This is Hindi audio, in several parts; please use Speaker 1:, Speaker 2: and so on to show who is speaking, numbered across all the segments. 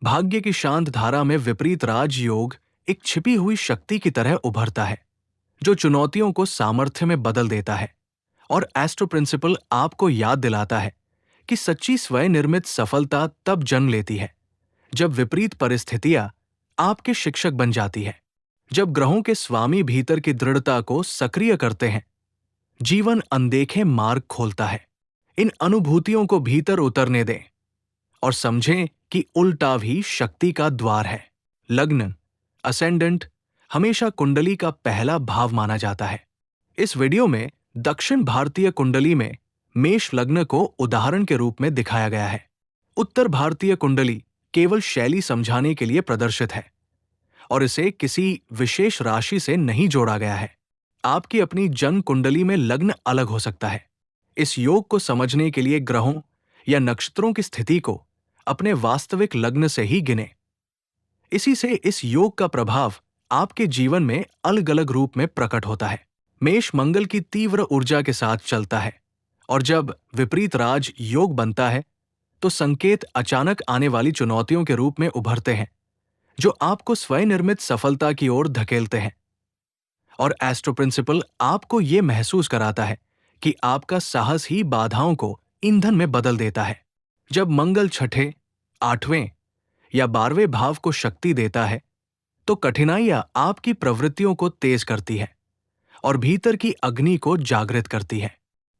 Speaker 1: भाग्य की शांत धारा में विपरीत राजयोग एक छिपी हुई शक्ति की तरह उभरता है, जो चुनौतियों को सामर्थ्य में बदल देता है। और एस्ट्रो प्रिंसिपल आपको याद दिलाता है कि सच्ची स्वयं निर्मित सफलता तब जन्म लेती है जब विपरीत परिस्थितियां आपके शिक्षक बन जाती है। जब ग्रहों के स्वामी भीतर की दृढ़ता को सक्रिय करते हैं, जीवन अनदेखे मार्ग खोलता है। इन अनुभूतियों को भीतर उतरने दें और समझें कि उल्टा भी शक्ति का द्वार है। लग्न असेंडेंट हमेशा कुंडली का पहला भाव माना जाता है। इस वीडियो में दक्षिण भारतीय कुंडली में मेष लग्न को उदाहरण के रूप में दिखाया गया है। उत्तर भारतीय कुंडली केवल शैली समझाने के लिए प्रदर्शित है और इसे किसी विशेष राशि से नहीं जोड़ा गया है। आपकी अपनी जन्म कुंडली में लग्न अलग हो सकता है। इस योग को समझने के लिए ग्रहों या नक्षत्रों की स्थिति को अपने वास्तविक लग्न से ही गिने। इसी से इस योग का प्रभाव आपके जीवन में अलग अलग रूप में प्रकट होता है। मेष मंगल की तीव्र ऊर्जा के साथ चलता है और जब विपरीत राज योग बनता है तो संकेत अचानक आने वाली चुनौतियों के रूप में उभरते हैं, जो आपको स्वयं निर्मित सफलता की ओर धकेलते हैं। और एस्ट्रो प्रिंसिपल आपको यह महसूस कराता है कि आपका साहस ही बाधाओं को ईंधन में बदल देता है। जब मंगल छठे, आठवें या 12वें भाव को शक्ति देता है तो कठिनाइयां आपकी प्रवृत्तियों को तेज करती है और भीतर की अग्नि को जागृत करती है।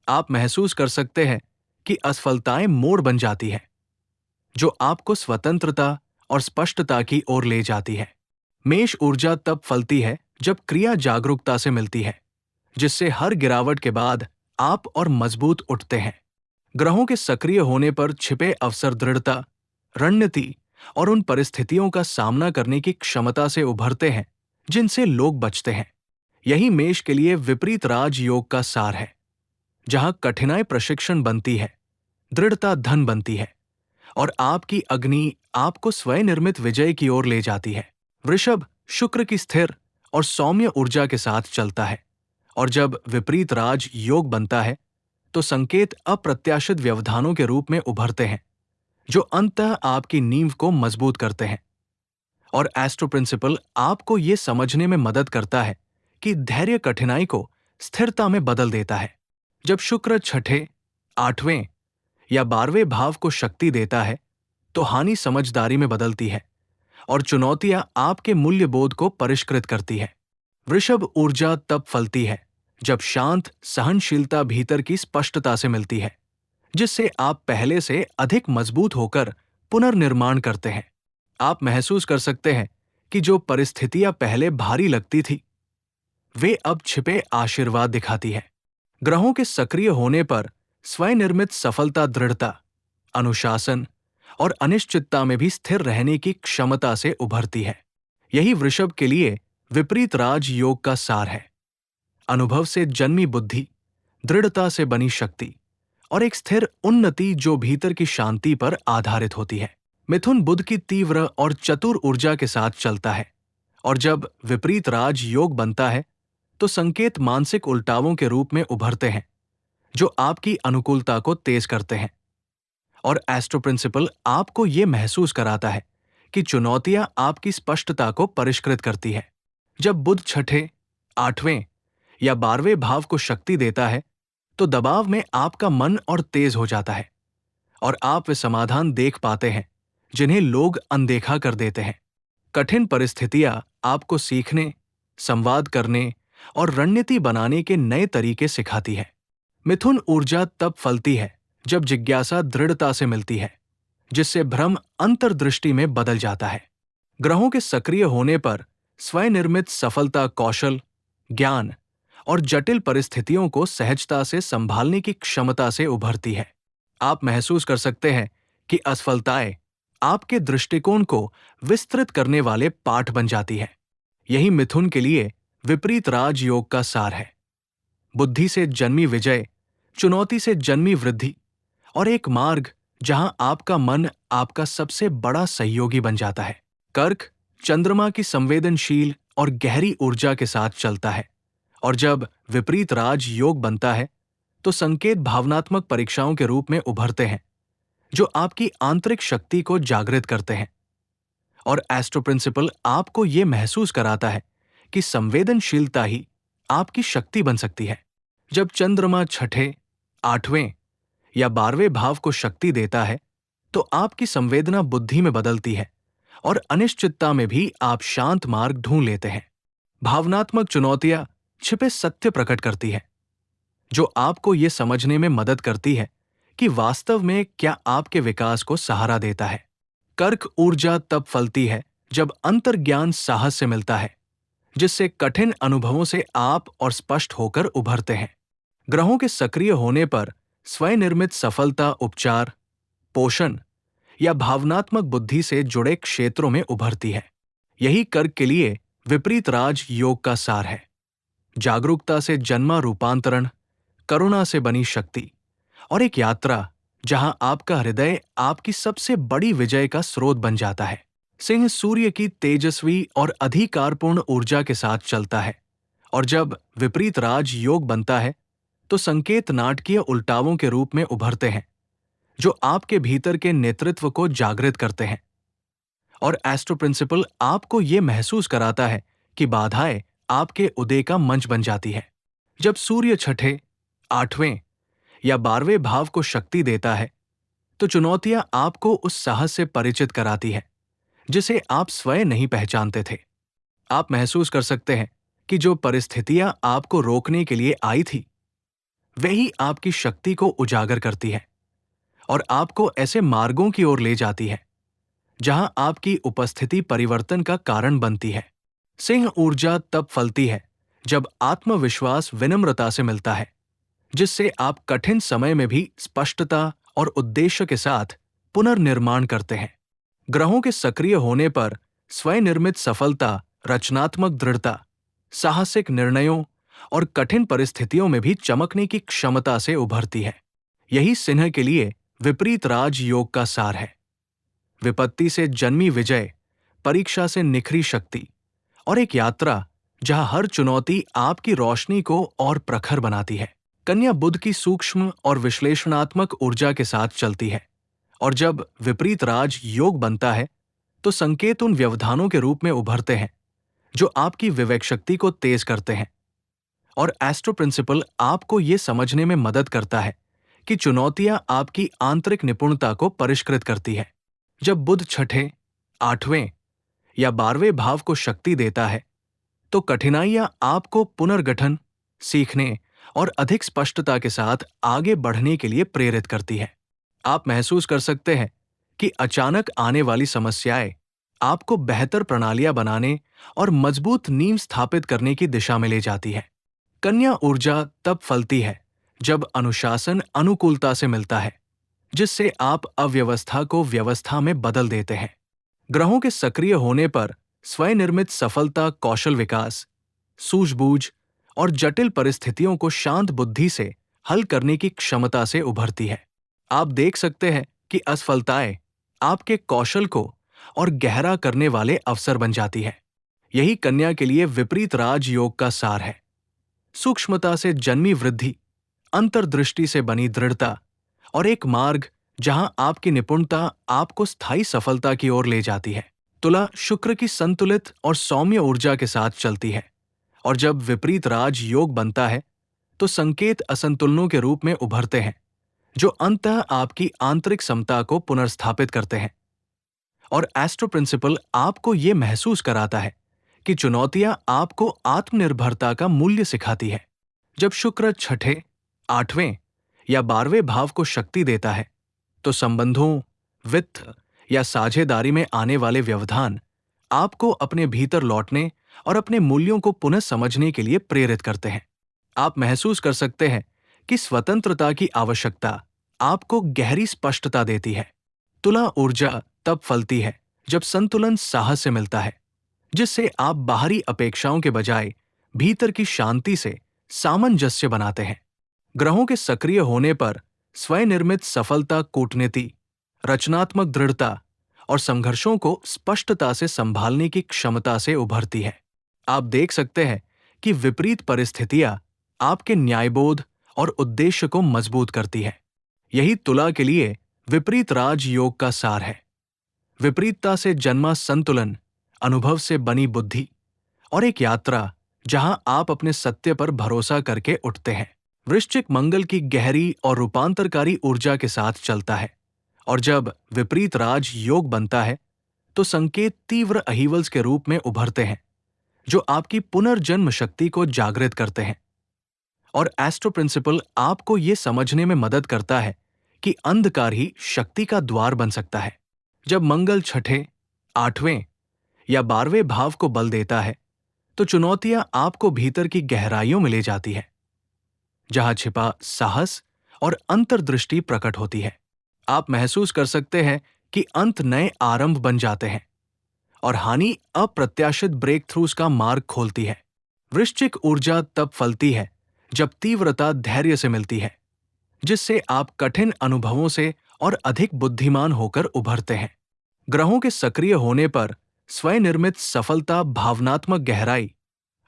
Speaker 1: आप महसूस कर सकते हैं कि असफलताएं मोड़ बन जाती है, जो आपको स्वतंत्रता और स्पष्टता की ओर ले जाती है। मेष ऊर्जा तब फलती है जब क्रिया जागरूकता से मिलती है, जिससे हर गिरावट के बाद आप और मजबूत उठते हैं। ग्रहों के सक्रिय होने पर छिपे अवसर दृढ़ता, रणनीति और उन परिस्थितियों का सामना करने की क्षमता से उभरते हैं जिनसे लोग बचते हैं। यही मेष के लिए विपरीत राज योग का सार है, जहां कठिनाई प्रशिक्षण बनती है, दृढ़ता धन बनती है और आपकी अग्नि आपको स्वयं निर्मित विजय की ओर ले जाती है। वृषभ शुक्र की स्थिर और सौम्य ऊर्जा के साथ चलता है और जब विपरीत राज योग बनता है तो संकेत अप्रत्याशित व्यवधानों के रूप में उभरते हैं, जो अंततः आपकी नींव को मजबूत करते हैं। और एस्ट्रो प्रिंसिपल आपको यह समझने में मदद करता है कि धैर्य कठिनाई को स्थिरता में बदल देता है। जब शुक्र छठे, 8वें या 12वें भाव को शक्ति देता है तो हानि समझदारी में बदलती है और चुनौतियां आपके मूल्य बोध को परिष्कृत करती है। वृषभ ऊर्जा तब फलती है जब शांत सहनशीलता भीतर की स्पष्टता से मिलती है, जिससे आप पहले से अधिक मजबूत होकर पुनर्निर्माण करते हैं। आप महसूस कर सकते हैं कि जो परिस्थितियां पहले भारी लगती थी, वे अब छिपे आशीर्वाद दिखाती है। ग्रहों के सक्रिय होने पर स्वयं निर्मित सफलता दृढ़ता, अनुशासन और अनिश्चितता में भी स्थिर रहने की क्षमता से उभरती है। यही वृषभ के लिए विपरीत राज योग का सार है। अनुभव से जन्मी बुद्धि, दृढ़ता से बनी शक्ति और एक स्थिर उन्नति जो भीतर की शांति पर आधारित होती है। मिथुन बुध की तीव्र और चतुर ऊर्जा के साथ चलता है और जब विपरीत राज योग बनता है तो संकेत मानसिक उल्टावों के रूप में उभरते हैं, जो आपकी अनुकूलता को तेज करते हैं। और एस्ट्रो प्रिंसिपल आपको यह महसूस कराता है कि चुनौतियां आपकी स्पष्टता को परिष्कृत करती है। जब बुध छठे, 8वें या 12वें भाव को शक्ति देता है तो दबाव में आपका मन और तेज हो जाता है और आप वे समाधान देख पाते हैं जिन्हें लोग अनदेखा कर देते हैं। कठिन परिस्थितियां आपको सीखने, संवाद करने और रणनीति बनाने के नए तरीके सिखाती है। मिथुन ऊर्जा तब फलती है जब जिज्ञासा दृढ़ता से मिलती है, जिससे भ्रम अंतर्दृष्टि में बदल जाता है। ग्रहों के सक्रिय होने पर स्वयं निर्मित सफलता कौशल, ज्ञान और जटिल परिस्थितियों को सहजता से संभालने की क्षमता से उभरती है। आप महसूस कर सकते हैं कि असफलताएं आपके दृष्टिकोण को विस्तृत करने वाले पाठ बन जाती है। यही मिथुन के लिए विपरीत राज योग का सार है। बुद्धि से जन्मी विजय, चुनौती से जन्मी वृद्धि और एक मार्ग जहां आपका मन आपका सबसे बड़ा सहयोगी बन जाता है। कर्क चंद्रमा की संवेदनशील और गहरी ऊर्जा के साथ चलता है और जब विपरीत राज योग बनता है तो संकेत भावनात्मक परीक्षाओं के रूप में उभरते हैं, जो आपकी आंतरिक शक्ति को जागृत करते हैं। और एस्ट्रो प्रिंसिपल आपको ये महसूस कराता है कि संवेदनशीलता ही आपकी शक्ति बन सकती है। जब चंद्रमा छठे, आठवें या 12वें भाव को शक्ति देता है, तो आपकी संवेदना बुद्धि में बदलती है और अनिश्चितता में भी आप शांत मार्ग ढूंढ लेते हैं। भावनात्मक चुनौतियां छिपे सत्य प्रकट करती है, जो आपको ये समझने में मदद करती है कि वास्तव में क्या आपके विकास को सहारा देता है। कर्क ऊर्जा तब फलती है जब अंतर्ज्ञान साहस से मिलता है, जिससे कठिन अनुभवों से आप और स्पष्ट होकर उभरते हैं। ग्रहों के सक्रिय होने पर स्वनिर्मित सफलता उपचार, पोषण या भावनात्मक बुद्धि से जुड़े क्षेत्रों में उभरती है। यही कर्क के लिए विपरीत राज योग का सार है। जागरूकता से जन्मा रूपांतरण, करुणा से बनी शक्ति और एक यात्रा जहां आपका हृदय आपकी सबसे बड़ी विजय का स्रोत बन जाता है। सिंह सूर्य की तेजस्वी और अधिकारपूर्ण ऊर्जा के साथ चलता है, और जब विपरीत राज योग बनता है तो संकेत नाटकीय उल्टावों के रूप में उभरते हैं, जो आपके भीतर के नेतृत्व को जागृत करते हैं। और एस्ट्रो प्रिंसिपल आपको ये महसूस कराता है कि बाधाएं आपके उदय का मंच बन जाती है। जब सूर्य छठे, आठवें या 12वें भाव को शक्ति देता है, तो चुनौतियां आपको उस साहस से परिचित कराती है जिसे आप स्वयं नहीं पहचानते थे। आप महसूस कर सकते हैं कि जो परिस्थितियां आपको रोकने के लिए आई थी, वही आपकी शक्ति को उजागर करती है और आपको ऐसे मार्गों की ओर ले जाती है जहां आपकी उपस्थिति परिवर्तन का कारण बनती है। सिंह ऊर्जा तब फलती है जब आत्मविश्वास विनम्रता से मिलता है, जिससे आप कठिन समय में भी स्पष्टता और उद्देश्य के साथ पुनर्निर्माण करते हैं। ग्रहों के सक्रिय होने पर स्वनिर्मित सफलता रचनात्मक दृढ़ता, साहसिक निर्णयों और कठिन परिस्थितियों में भी चमकने की क्षमता से उभरती है। यही सिंह के लिए विपरीत राज योग का सार है। विपत्ति से जन्मी विजय, परीक्षा से निखरी शक्ति और एक यात्रा जहां हर चुनौती आपकी रोशनी को और प्रखर बनाती है। कन्या बुध की सूक्ष्म और विश्लेषणात्मक ऊर्जा के साथ चलती है, और जब विपरीत राज योग बनता है तो संकेत उन व्यवधानों के रूप में उभरते हैं जो आपकी विवेक शक्ति को तेज करते हैं। और एस्ट्रो प्रिंसिपल आपको ये समझने में मदद करता है कि चुनौतियां आपकी आंतरिक निपुणता को परिष्कृत करती है। जब बुध छठे, आठवें या 12वें भाव को शक्ति देता है, तो कठिनाइयां आपको पुनर्गठन, सीखने और अधिक स्पष्टता के साथ आगे बढ़ने के लिए प्रेरित करती है। आप महसूस कर सकते हैं कि अचानक आने वाली समस्याएं आपको बेहतर प्रणालियां बनाने और मजबूत नींव स्थापित करने की दिशा में ले जाती है। कन्या ऊर्जा तब फलती है जब अनुशासन अनुकूलता से मिलता है, जिससे आप अव्यवस्था को व्यवस्था में बदल देते हैं। ग्रहों के सक्रिय होने पर स्वनिर्मित सफलता कौशल विकास, सूझबूझ और जटिल परिस्थितियों को शांत बुद्धि से हल करने की क्षमता से उभरती है। आप देख सकते हैं कि असफलताएं आपके कौशल को और गहरा करने वाले अवसर बन जाती है। यही कन्या के लिए विपरीत राज योग का सार है। सूक्ष्मता से जन्मी वृद्धि, अंतर्दृष्टि से बनी दृढ़ता और एक मार्ग जहां आपकी निपुणता आपको स्थायी सफलता की ओर ले जाती है। तुला शुक्र की संतुलित और सौम्य ऊर्जा के साथ चलती है, और जब विपरीत राज योग बनता है तो संकेत असंतुलनों के रूप में उभरते हैं जो अंततः आपकी आंतरिक समता को पुनर्स्थापित करते हैं। और एस्ट्रो प्रिंसिपल आपको ये महसूस कराता है कि चुनौतियां आपको आत्मनिर्भरता का मूल्य सिखाती है। जब शुक्र छठे, आठवें या 12वें भाव को शक्ति देता है, तो संबंधों, वित्त या साझेदारी में आने वाले व्यवधान आपको अपने भीतर लौटने और अपने मूल्यों को पुनः समझने के लिए प्रेरित करते हैं। आप महसूस कर सकते हैं कि स्वतंत्रता की आवश्यकता आपको गहरी स्पष्टता देती है। तुला ऊर्जा तब फलती है जब संतुलन साहस से मिलता है, जिससे आप बाहरी अपेक्षाओं के बजाय भीतर की शांति से सामंजस्य बनाते हैं। ग्रहों के सक्रिय होने पर स्वनिर्मित सफलता कूटनीति, रचनात्मक दृढ़ता और संघर्षों को स्पष्टता से संभालने की क्षमता से उभरती है। आप देख सकते हैं कि विपरीत परिस्थितियां आपके न्यायबोध और उद्देश्य को मजबूत करती है। यही तुला के लिए विपरीत राज योग का सार है। विपरीतता से जन्मा संतुलन, अनुभव से बनी बुद्धि और एक यात्रा जहां आप अपने सत्य पर भरोसा करके उठते हैं। वृश्चिक मंगल की गहरी और रूपांतरकारी ऊर्जा के साथ चलता है और जब विपरीत राज योग बनता है तो संकेत तीव्र अहीवल्स के रूप में उभरते हैं जो आपकी पुनर्जन्म शक्ति को जागृत करते हैं। और एस्ट्रो प्रिंसिपल आपको यह समझने में मदद करता है कि अंधकार ही शक्ति का द्वार बन सकता है। जब मंगल छठे, आठवें या 12वें भाव को बल देता है तो चुनौतियां आपको भीतर की गहराइयों में ले जाती है जहां छिपा साहस और अंतर्दृष्टि प्रकट होती है। आप महसूस कर सकते हैं कि अंत नए आरंभ बन जाते हैं और हानि अप्रत्याशित ब्रेक थ्रूज का मार्ग खोलती है। वृश्चिक ऊर्जा तब फलती है जब तीव्रता धैर्य से मिलती है, जिससे आप कठिन अनुभवों से और अधिक बुद्धिमान होकर उभरते हैं। ग्रहों के सक्रिय होने पर स्वनिर्मित सफलता भावनात्मक गहराई,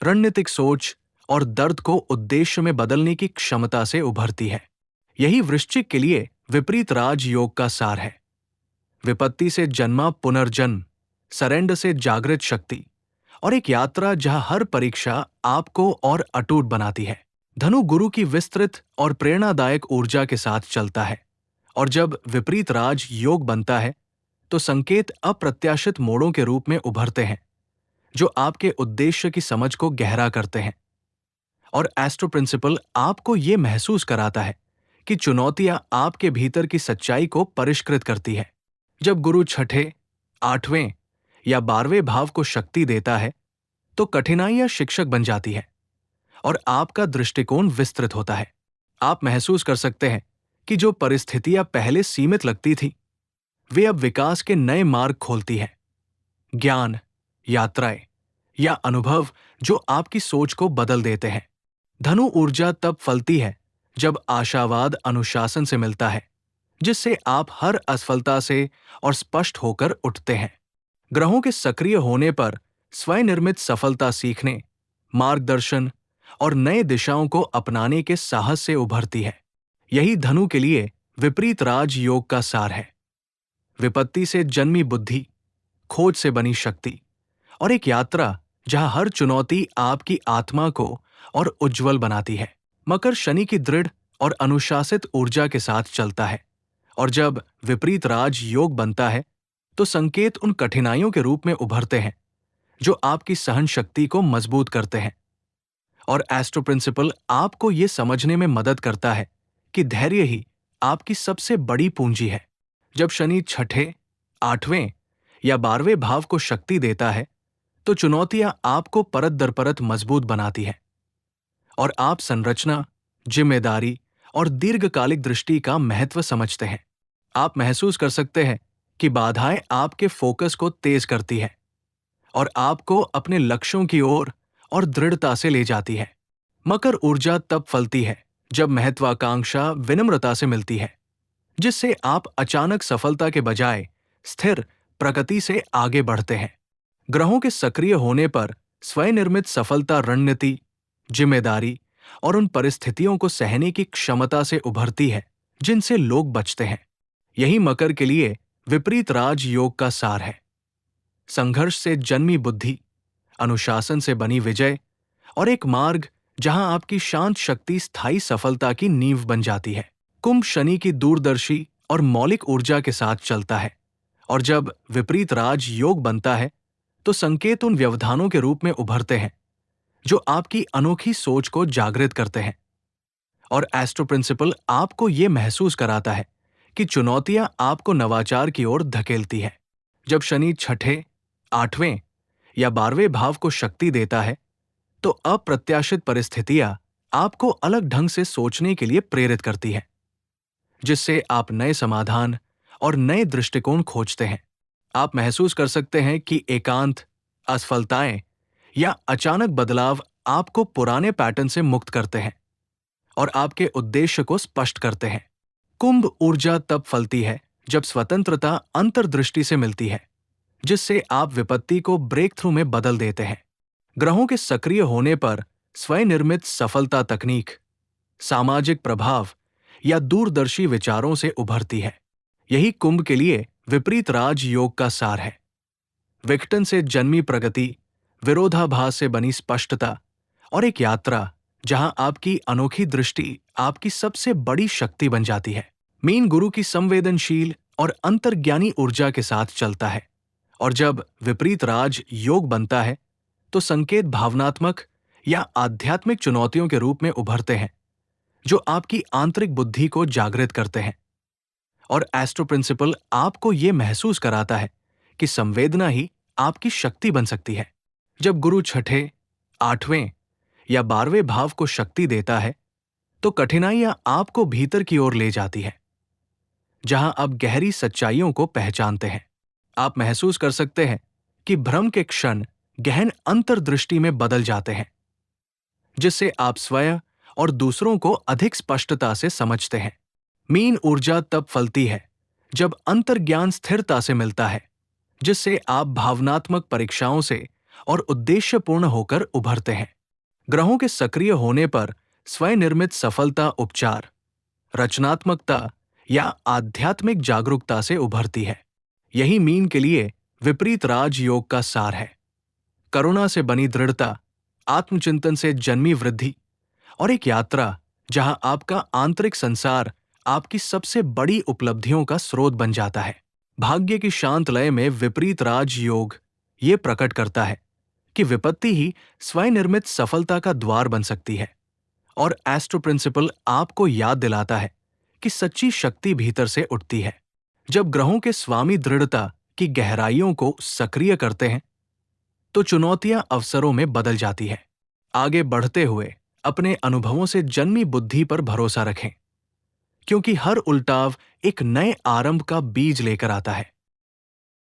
Speaker 1: रणनीतिक सोच और दर्द को उद्देश्य में बदलने की क्षमता से उभरती है। यही वृश्चिक के लिए विपरीत राज योग का सार है। विपत्ति से जन्मा पुनर्जन्म, सरेंडर से जागृत शक्ति और एक यात्रा जहां हर परीक्षा आपको और अटूट बनाती है। धनु गुरु की विस्तृत और प्रेरणादायक ऊर्जा के साथ चलता है और जब विपरीत राज योग बनता है तो संकेत अप्रत्याशित मोड़ों के रूप में उभरते हैं जो आपके उद्देश्य की समझ को गहरा करते हैं। और एस्ट्रो प्रिंसिपल आपको यह महसूस कराता है कि चुनौतियां आपके भीतर की सच्चाई को परिष्कृत करती है। जब गुरु छठे, आठवें या 12वें भाव को शक्ति देता है तो कठिनाइयां शिक्षक बन जाती है और आपका दृष्टिकोण विस्तृत होता है। आप महसूस कर सकते हैं कि जो परिस्थितियां पहले सीमित लगती थी वे अब विकास के नए मार्ग खोलती हैं। ज्ञान, यात्राएं या अनुभव जो आपकी सोच को बदल देते हैं। धनु ऊर्जा तब फलती है जब आशावाद अनुशासन से मिलता है, जिससे आप हर असफलता से और स्पष्ट होकर उठते हैं। ग्रहों के सक्रिय होने पर स्वनिर्मित सफलता सीखने, मार्गदर्शन और नए दिशाओं को अपनाने के साहस से उभरती है। यही धनु के लिए विपरीत राज योग का सार है। विपत्ति से जन्मी बुद्धि, खोज से बनी शक्ति और एक यात्रा जहां हर चुनौती आपकी आत्मा को और उज्जवल बनाती है। मकर शनि की दृढ़ और अनुशासित ऊर्जा के साथ चलता है और जब विपरीत राज योग बनता है तो संकेत उन कठिनाइयों के रूप में उभरते हैं जो आपकी सहन शक्ति को मजबूत करते हैं। और एस्ट्रो प्रिंसिपल आपको यह समझने में मदद करता है कि धैर्य ही आपकी सबसे बड़ी पूंजी है। जब शनि छठे, आठवें या 12वें भाव को शक्ति देता है तो चुनौतियां आपको परत दर परत मजबूत बनाती है और आप संरचना, जिम्मेदारी और दीर्घकालिक दृष्टि का महत्व समझते हैं। आप महसूस कर सकते हैं कि बाधाएं आपके फोकस को तेज करती है और आपको अपने लक्ष्यों की ओर और दृढ़ता से ले जाती है। मकर ऊर्जा तब फलती है जब महत्वाकांक्षा विनम्रता से मिलती है, जिससे आप अचानक सफलता के बजाय स्थिर प्रगति से आगे बढ़ते हैं। ग्रहों के सक्रिय होने पर स्वनिर्मित सफलता रणनीति, जिम्मेदारी और उन परिस्थितियों को सहने की क्षमता से उभरती है जिनसे लोग बचते हैं। यही मकर के लिए विपरीत राज योग का सार है। संघर्ष से जन्मी बुद्धि, अनुशासन से बनी विजय और एक मार्ग जहां आपकी शांत शक्ति स्थायी सफलता की नींव बन जाती है। कुंभ शनि की दूरदर्शी और मौलिक ऊर्जा के साथ चलता है और जब विपरीत राज योग बनता है तो संकेत उन व्यवधानों के रूप में उभरते हैं जो आपकी अनोखी सोच को जागृत करते हैं। और एस्ट्रो प्रिंसिपल आपको यह महसूस कराता है कि चुनौतियां आपको नवाचार की ओर धकेलती है। जब शनि छठे, आठवें या 12वें भाव को शक्ति देता है तो अप्रत्याशित परिस्थितियां आपको अलग ढंग से सोचने के लिए प्रेरित करती है, जिससे आप नए समाधान और नए दृष्टिकोण खोजते हैं। आप महसूस कर सकते हैं कि एकांत, असफलताएं या अचानक बदलाव आपको पुराने पैटर्न से मुक्त करते हैं और आपके उद्देश्य को स्पष्ट करते हैं। कुंभ ऊर्जा तब फलती है जब स्वतंत्रता अंतर्दृष्टि से मिलती है, जिससे आप विपत्ति को ब्रेक थ्रू में बदल देते हैं। ग्रहों के सक्रिय होने पर स्वनिर्मित सफलता तकनीक, सामाजिक प्रभाव या दूरदर्शी विचारों से उभरती है। यही कुंभ के लिए विपरीत राजयोग का सार है। विघटन से जन्मी प्रगति, विरोधाभास से बनी स्पष्टता और एक यात्रा जहां आपकी अनोखी दृष्टि आपकी सबसे बड़ी शक्ति बन जाती है। मीन गुरु की संवेदनशील और अंतर्ज्ञानी ऊर्जा के साथ चलता है, और जब विपरीत राज योग बनता है तो संकेत भावनात्मक या आध्यात्मिक चुनौतियों के रूप में उभरते हैं जो आपकी आंतरिक बुद्धि को जागृत करते हैं। और एस्ट्रो प्रिंसिपल आपको यह महसूस कराता है कि संवेदना ही आपकी शक्ति बन सकती है। जब गुरु छठे, आठवें या 12वें भाव को शक्ति देता है तो कठिनाइयां आपको भीतर की ओर ले जाती है, जहां आप गहरी सच्चाइयों को पहचानते हैं। आप महसूस कर सकते हैं कि भ्रम के क्षण गहन अंतर्दृष्टि में बदल जाते हैं, जिससे आप स्वयं और दूसरों को अधिक स्पष्टता से समझते हैं। मीन ऊर्जा तब फलती है जब अंतर्ज्ञान स्थिरता से मिलता है, जिससे आप भावनात्मक परीक्षाओं से और उद्देश्यपूर्ण होकर उभरते हैं। ग्रहों के सक्रिय होने पर स्वयं निर्मित सफलता उपचार, रचनात्मकता या आध्यात्मिक जागरूकता से उभरती है। यही मीन के लिए विपरीत राजयोग का सार है। करुणा से बनी दृढ़ता, आत्मचिंतन से जन्मी वृद्धि और एक यात्रा जहां आपका आंतरिक संसार आपकी सबसे बड़ी उपलब्धियों का स्रोत बन जाता है। भाग्य की शांत लय में विपरीत राजयोग ये प्रकट करता है कि विपत्ति ही स्वयं निर्मित सफलता का द्वार बन सकती है, और एस्ट्रो प्रिंसिपल आपको याद दिलाता है कि सच्ची शक्ति भीतर से उठती है। जब ग्रहों के स्वामी दृढ़ता की गहराइयों को सक्रिय करते हैं तो चुनौतियां अवसरों में बदल जाती है। आगे बढ़ते हुए अपने अनुभवों से जन्मी बुद्धि पर भरोसा रखें, क्योंकि हर उल्टाव एक नए आरंभ का बीज लेकर आता है।